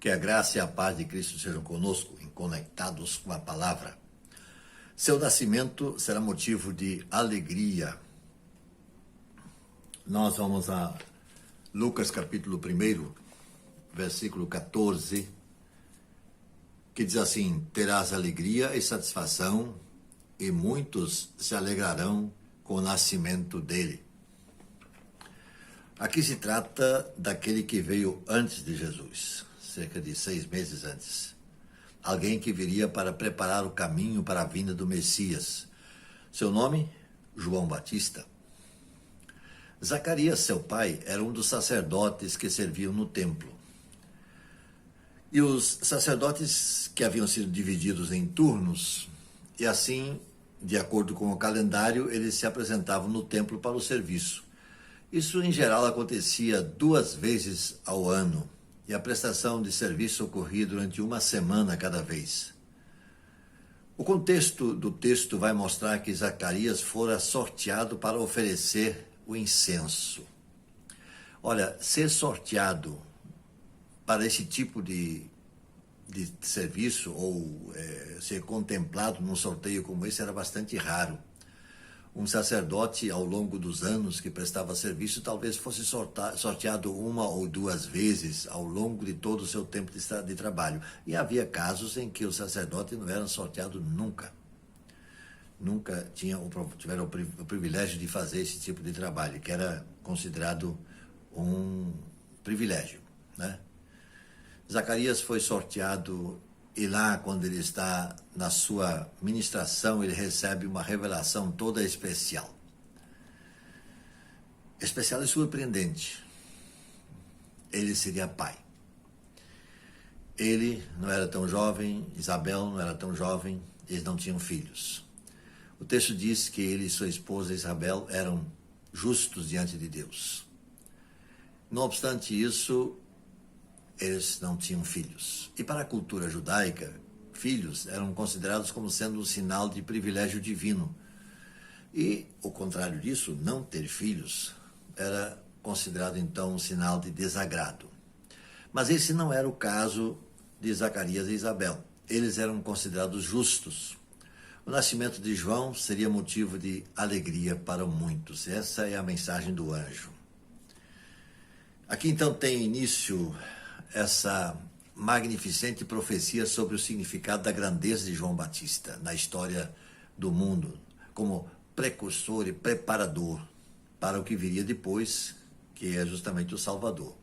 Que a graça e a paz de Cristo sejam conosco, conectados com a palavra. Seu nascimento será motivo de alegria. Nós vamos a Lucas capítulo 1, versículo 14, que diz assim: terás alegria e satisfação, e muitos se alegrarão com o nascimento dele. Aqui se trata daquele que veio antes de Jesus, cerca de 6 meses antes. Alguém que viria para preparar o caminho para a vinda do Messias. Seu nome? João Batista. Zacarias, seu pai, era um dos sacerdotes que serviam no templo. E os sacerdotes que haviam sido divididos em turnos, e assim, de acordo com o calendário, eles se apresentavam no templo para o serviço. Isso, em geral, acontecia 2 vezes ao ano, e a prestação de serviço ocorria durante 1 semana cada vez. O contexto do texto vai mostrar que Zacarias fora sorteado para oferecer o incenso. Olha, ser sorteado para esse tipo de serviço, ou ser contemplado num sorteio como esse, era bastante raro. Um sacerdote, ao longo dos anos que prestava serviço, talvez fosse sorteado 1 ou 2 vezes ao longo de todo o seu tempo de trabalho. E havia casos em que os sacerdotes não eram sorteados nunca. Nunca tiveram o privilégio de fazer esse tipo de trabalho, que era considerado um privilégio, né? Zacarias foi sorteado, e lá, quando ele está na sua ministração, ele recebe uma revelação toda especial. Especial e surpreendente. Ele seria pai. Ele não era tão jovem, Isabel não era tão jovem, eles não tinham filhos. O texto diz que ele e sua esposa Isabel eram justos diante de Deus. Não obstante isso, eles não tinham filhos. E para a cultura judaica, filhos eram considerados como sendo um sinal de privilégio divino. E o contrário disso, não ter filhos, era considerado então um sinal de desagrado. Mas esse não era o caso de Zacarias e Isabel. Eles eram considerados justos. O nascimento de João seria motivo de alegria para muitos. Essa é a mensagem do anjo. Aqui então tem início essa magnificente profecia sobre o significado da grandeza de João Batista na história do mundo, como precursor e preparador para o que viria depois, que é justamente o Salvador.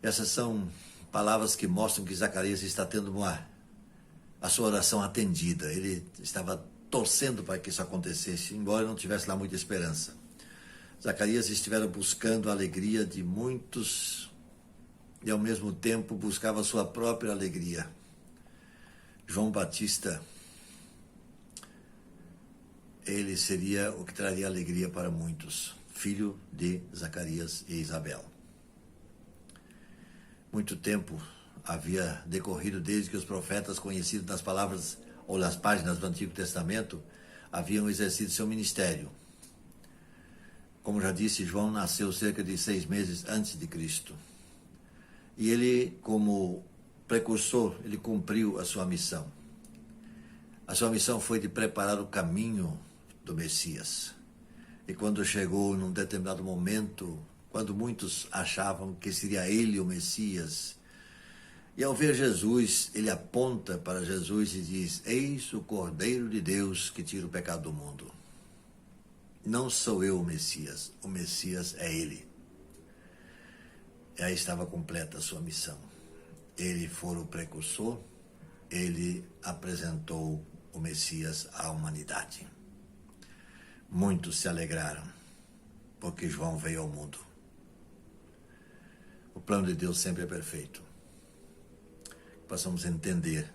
Essas são palavras que mostram que Zacarias está tendo a sua oração atendida. Ele estava torcendo para que isso acontecesse, embora não tivesse lá muita esperança. Zacarias estivera buscando a alegria de muitos e, ao mesmo tempo, buscava a sua própria alegria. João Batista, ele seria o que traria alegria para muitos, filho de Zacarias e Isabel. Muito tempo havia decorrido desde que os profetas, conhecidos nas palavras ou nas páginas do Antigo Testamento, haviam exercido seu ministério. Como já disse, João nasceu cerca de 6 meses antes de Cristo. E ele, como precursor, ele cumpriu a sua missão. A sua missão foi de preparar o caminho do Messias. E quando chegou num determinado momento, quando muitos achavam que seria ele o Messias, e ao ver Jesus, ele aponta para Jesus e diz: eis o Cordeiro de Deus que tira o pecado do mundo. Não sou eu o Messias é ele. E aí estava completa a sua missão. Ele foi o precursor, ele apresentou o Messias à humanidade. Muitos se alegraram, porque João veio ao mundo. O plano de Deus sempre é perfeito. Possamos entender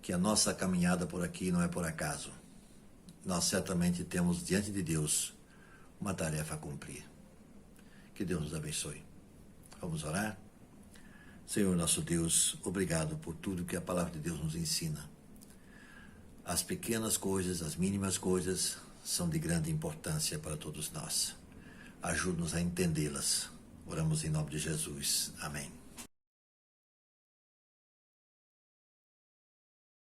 que a nossa caminhada por aqui não é por acaso. Nós certamente temos diante de Deus uma tarefa a cumprir. Que Deus nos abençoe. Vamos orar? Senhor nosso Deus, obrigado por tudo que a palavra de Deus nos ensina. As pequenas coisas, as mínimas coisas, são de grande importância para todos nós. Ajude-nos a entendê-las. Oramos em nome de Jesus. Amém.